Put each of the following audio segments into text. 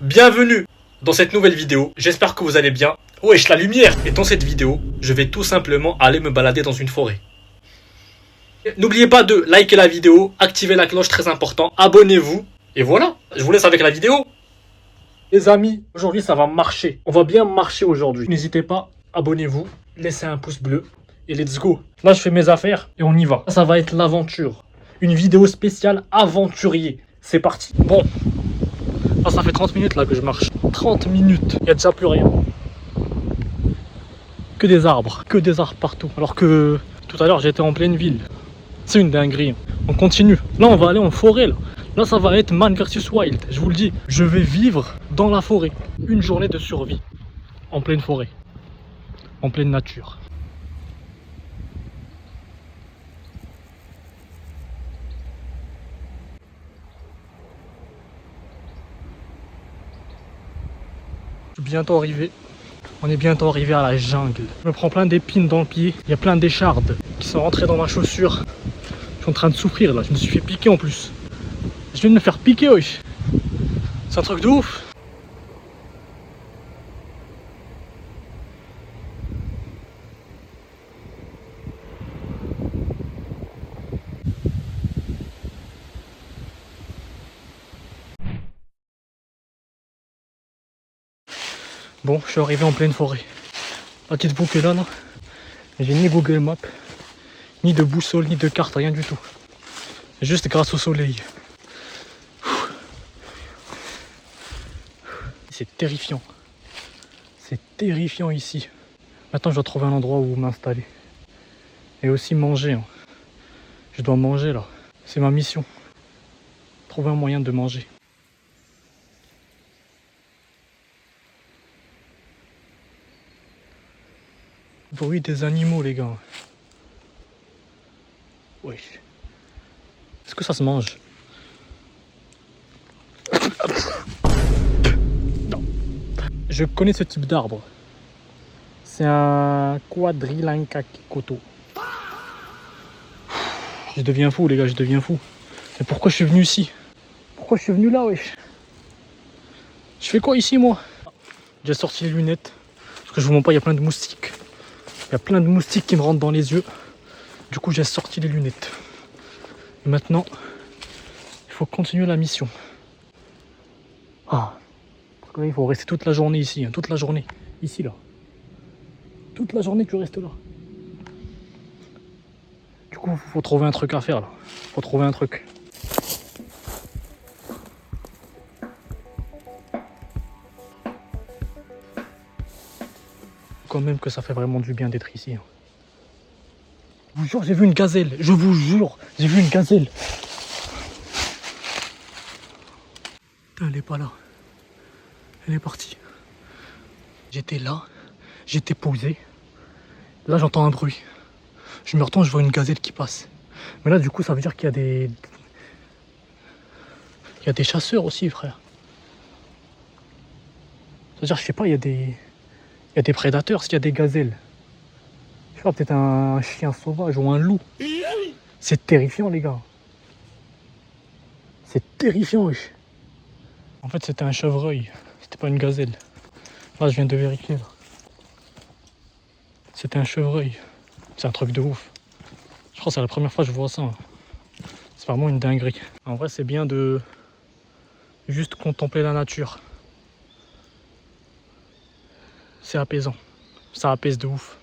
Bienvenue dans cette nouvelle vidéo, j'espère que vous allez bien. Wesh la lumière. Et dans cette vidéo, je vais tout simplement aller me balader dans une forêt. N'oubliez pas de liker la vidéo, activer la cloche, très important, abonnez-vous. Et voilà, je vous laisse avec la vidéo. Les amis, aujourd'hui ça va marcher. On va bien marcher aujourd'hui. N'hésitez pas, abonnez-vous, laissez un pouce bleu et let's go. Là je fais mes affaires et on y va. Ça va être l'aventure. Une vidéo spéciale aventurier. C'est parti. Bon. Là, ça fait 30 minutes là que je marche. 30 minutes. Il n'y a déjà plus rien. Que des arbres partout. Alors que tout à l'heure j'étais en pleine ville. C'est une dinguerie. On continue. Là on va aller en forêt là. Là ça va être Man vs Wild. Je vous le dis. Je vais vivre dans la forêt. Une journée de survie. En pleine forêt. En pleine nature. Je suis bientôt arrivé. On est bientôt arrivé à la jungle. Je me prends plein d'épines dans le pied. Il y a plein d'échardes qui sont rentrées dans ma chaussure. Je suis en train de souffrir là. Je me suis fait piquer en plus. Je viens de me faire piquer, wesh. C'est un truc de ouf. Bon, je suis arrivé en pleine forêt. Là, dites-vous que là, j'ai ni Google Maps, ni de boussole, ni de carte, rien du tout. Juste grâce au soleil. C'est terrifiant. C'est terrifiant ici. Maintenant, je dois trouver un endroit où m'installer. Et aussi manger. Hein. Je dois manger là. C'est ma mission. Trouver un moyen de manger. Bruit des animaux, les gars. Oui. Est-ce que ça se mange? Non. Je connais ce type d'arbre. C'est un Quadrilankakikoto. Je deviens fou, les gars, je deviens fou. Mais pourquoi je suis venu ici? Pourquoi je suis venu là, wesh? Je fais quoi ici, moi? J'ai sorti les lunettes. Parce que je vous montre pas, il y a plein de moustiques. Il y a plein de moustiques qui me rentrent dans les yeux. Du coup, j'ai sorti les lunettes. Et maintenant, il faut continuer la mission. Ah. Parce que là, il faut rester toute la journée ici. Hein, toute la journée. Ici, là. Toute la journée, tu restes là. Du coup, il faut trouver un truc à faire, là. Il faut trouver un truc. Quand même que ça fait vraiment du bien d'être ici. Hein. Je vous jure, j'ai vu une gazelle. Je vous jure, j'ai vu une gazelle. Putain, elle est pas là. Elle est partie. J'étais là. J'étais posé. Là, j'entends un bruit. Je me retourne, je vois une gazelle qui passe. Mais là, du coup, ça veut dire qu'il y a des... Il y a des chasseurs aussi, frère. C'est-à-dire, je sais pas, il y a des prédateurs s'il y a des gazelles. Je sais pas, peut-être un chien sauvage ou un loup. C'est terrifiant, les gars. C'est terrifiant, wesh. En fait, c'était un chevreuil. C'était pas une gazelle. Là, je viens de vérifier. C'était un chevreuil. C'est un truc de ouf. Je crois que c'est la première fois que je vois ça. C'est vraiment une dinguerie. En vrai, c'est bien de juste contempler la nature. C'est apaisant. Ça apaise de ouf.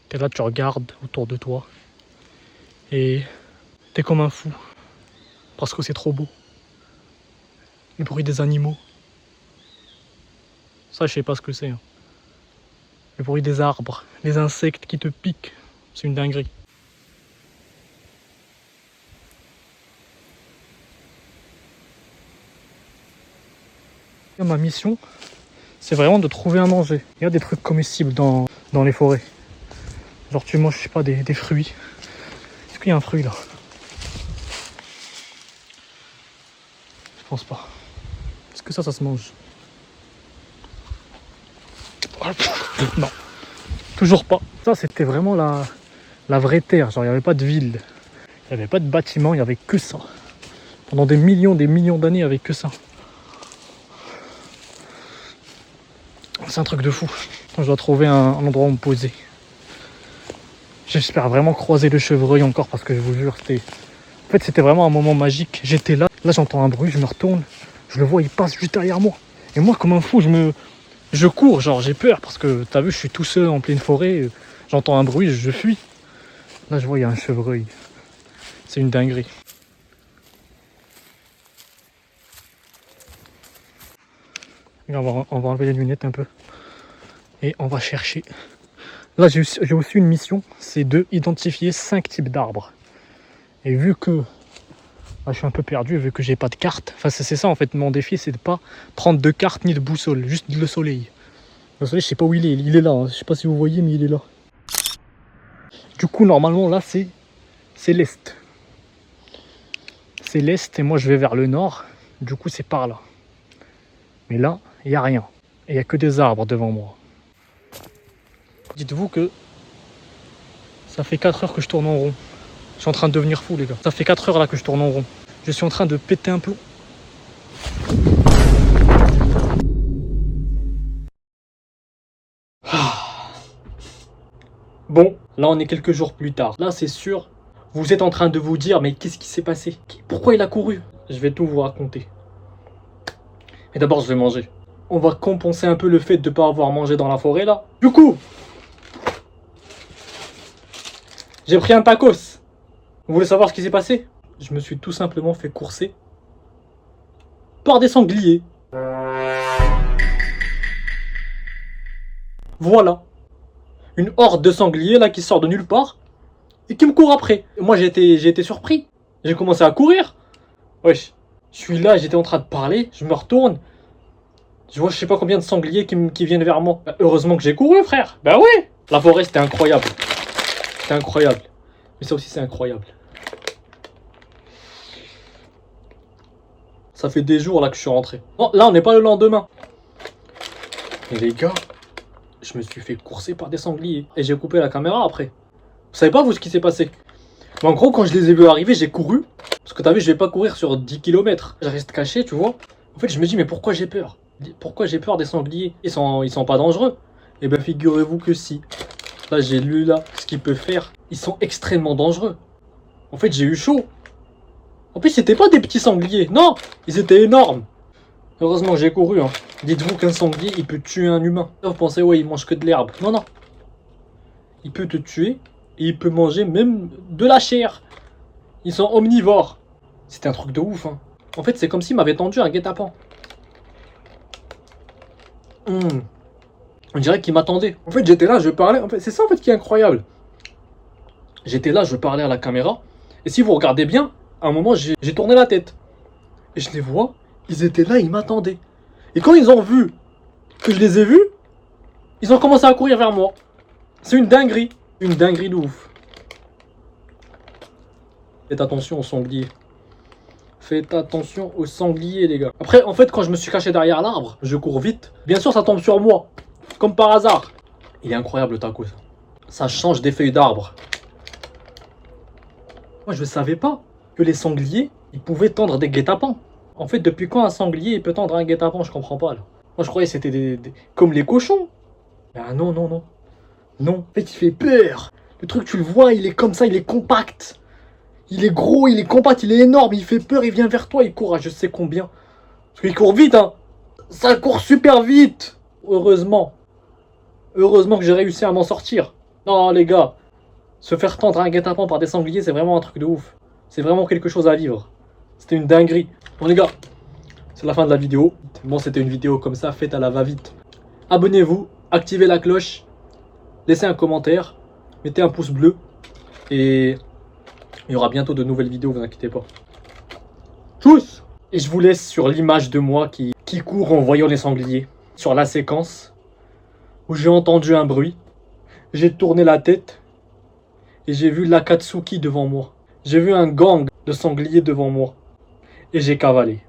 T'es là, tu regardes autour de toi. Et t'es comme un fou. Parce que c'est trop beau. Le bruit des animaux. Ça, je sais pas ce que c'est. Hein. Le bruit des arbres. Les insectes qui te piquent. C'est une dinguerie. Ma mission, c'est vraiment de trouver à manger. Il y a des trucs comestibles dans les forêts. Genre tu manges, je sais pas, des fruits. Est-ce qu'il y a un fruit là? Je pense pas. Est-ce que ça se mange? Non. Toujours pas. Ça c'était vraiment la vraie terre. Genre il n'y avait pas de ville. Il n'y avait pas de bâtiment, il n'y avait que ça. Pendant des millions d'années, il n'y avait que ça. C'est un truc de fou. Je dois trouver un endroit où me poser. J'espère vraiment croiser le chevreuil encore parce que je vous jure, c'était vraiment un moment magique. J'étais là, j'entends un bruit, je me retourne, je le vois, il passe juste derrière moi. Et moi, comme un fou, je cours, genre j'ai peur parce que t'as vu, je suis tout seul en pleine forêt, j'entends un bruit, je fuis. Là, je vois, il y a un chevreuil. C'est une dinguerie. On va enlever les lunettes un peu. Et on va chercher. Là, j'ai aussi une mission, c'est de identifier 5 types d'arbres. Et vu que je suis un peu perdu, vu que j'ai pas de carte, enfin c'est ça en fait, mon défi, c'est de pas prendre de carte ni de boussole, juste le soleil. Le soleil, je sais pas où il est là, hein. Je sais pas si vous voyez, mais il est là. Du coup, normalement, là, c'est l'est. C'est l'est, et moi, je vais vers le nord. Du coup, c'est par là. Mais là, il n'y a rien. Et il n'y a que des arbres devant moi. Dites-vous que ça fait 4 heures que je tourne en rond. Je suis en train de devenir fou, les gars. Ça fait 4 heures là que je tourne en rond. Je suis en train de péter un plomb. Bon, là on est quelques jours plus tard. Là c'est sûr, vous êtes en train de vous dire, mais qu'est-ce qui s'est passé? Pourquoi il a couru? Je vais tout vous raconter. Mais d'abord je vais manger. On va compenser un peu le fait de ne pas avoir mangé dans la forêt là. Du coup, j'ai pris un tacos. Vous voulez savoir ce qui s'est passé? Je me suis tout simplement fait courser par des sangliers. Voilà. Une horde de sangliers là qui sort de nulle part et qui me court après. Et moi j'ai été surpris. J'ai commencé à courir. Wesh. Je suis là, j'étais en train de parler, je me retourne. Je vois je sais pas combien de sangliers qui viennent vers moi. Bah, heureusement que j'ai couru, frère. Bah ouais. La forêt c'était incroyable. C'était incroyable. Mais ça aussi c'est incroyable. Ça fait des jours là que je suis rentré. Non, là on n'est pas le lendemain. Et les gars, je me suis fait courser par des sangliers. Et j'ai coupé la caméra après. Vous savez pas vous ce qui s'est passé? Mais en gros quand je les ai vus arriver, j'ai couru. Parce que t'as vu, je vais pas courir sur 10 km. Je reste caché, tu vois. En fait je me dis mais pourquoi j'ai peur? Pourquoi j'ai peur des sangliers? Ils sont pas dangereux. Et ben figurez-vous que si. Là j'ai lu là ce qu'ils peuvent faire. Ils sont extrêmement dangereux. En fait j'ai eu chaud. En plus c'était pas des petits sangliers. Non, ils étaient énormes. Heureusement que j'ai couru. Hein. Dites-vous qu'un sanglier il peut tuer un humain. Là, vous pensez ouais il mange que de l'herbe. Non non. Il peut te tuer et il peut manger même de la chair. Ils sont omnivores. C'était un truc de ouf. Hein. En fait c'est comme s'il m'avait tendu un guet-apens. On dirait qu'il m'attendait. En fait, j'étais là, je parlais. En fait, c'est ça en fait qui est incroyable. J'étais là, je parlais à la caméra. Et si vous regardez bien, à un moment, j'ai tourné la tête. Et je les vois, ils étaient là, ils m'attendaient. Et quand ils ont vu que je les ai vus, ils ont commencé à courir vers moi. C'est une dinguerie. Une dinguerie de ouf. Faites attention aux sangliers. Faites attention aux sangliers, les gars. Après, en fait, quand je me suis caché derrière l'arbre, je cours vite. Bien sûr, ça tombe sur moi. Comme par hasard. Il est incroyable le tacos. Ça change des feuilles d'arbre. Moi je ne savais pas que les sangliers, ils pouvaient tendre des guet-apens. En fait, depuis quand un sanglier il peut tendre un guet-apens? Je comprends pas là. Moi je croyais que c'était comme les cochons. Ah non, non, non. Non, en fait il fait peur. Le truc tu le vois, il est comme ça, il est compact. Il est gros, il est compact, il est énorme, il fait peur, il vient vers toi, il court à je sais combien. Parce qu'il court vite, hein. Ça court super vite. Heureusement. Heureusement que j'ai réussi à m'en sortir. Non les gars, se faire tendre un guet-apens par des sangliers, c'est vraiment un truc de ouf. C'est vraiment quelque chose à vivre. C'était une dinguerie. Bon les gars, c'est la fin de la vidéo. Bon, c'était une vidéo comme ça, faite à la va-vite. Abonnez-vous, activez la cloche, laissez un commentaire, mettez un pouce bleu. Et il y aura bientôt de nouvelles vidéos, vous inquiétez pas. Tchuss! Et je vous laisse sur l'image de moi qui court en voyant les sangliers. Sur la séquence où j'ai entendu un bruit. J'ai tourné la tête. Et j'ai vu l'Akatsuki devant moi. J'ai vu un gang de sangliers devant moi. Et j'ai cavalé.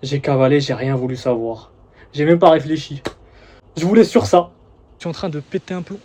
J'ai cavalé, j'ai rien voulu savoir. J'ai même pas réfléchi. Je vous laisse sur ça. Je suis en train de péter un plomb.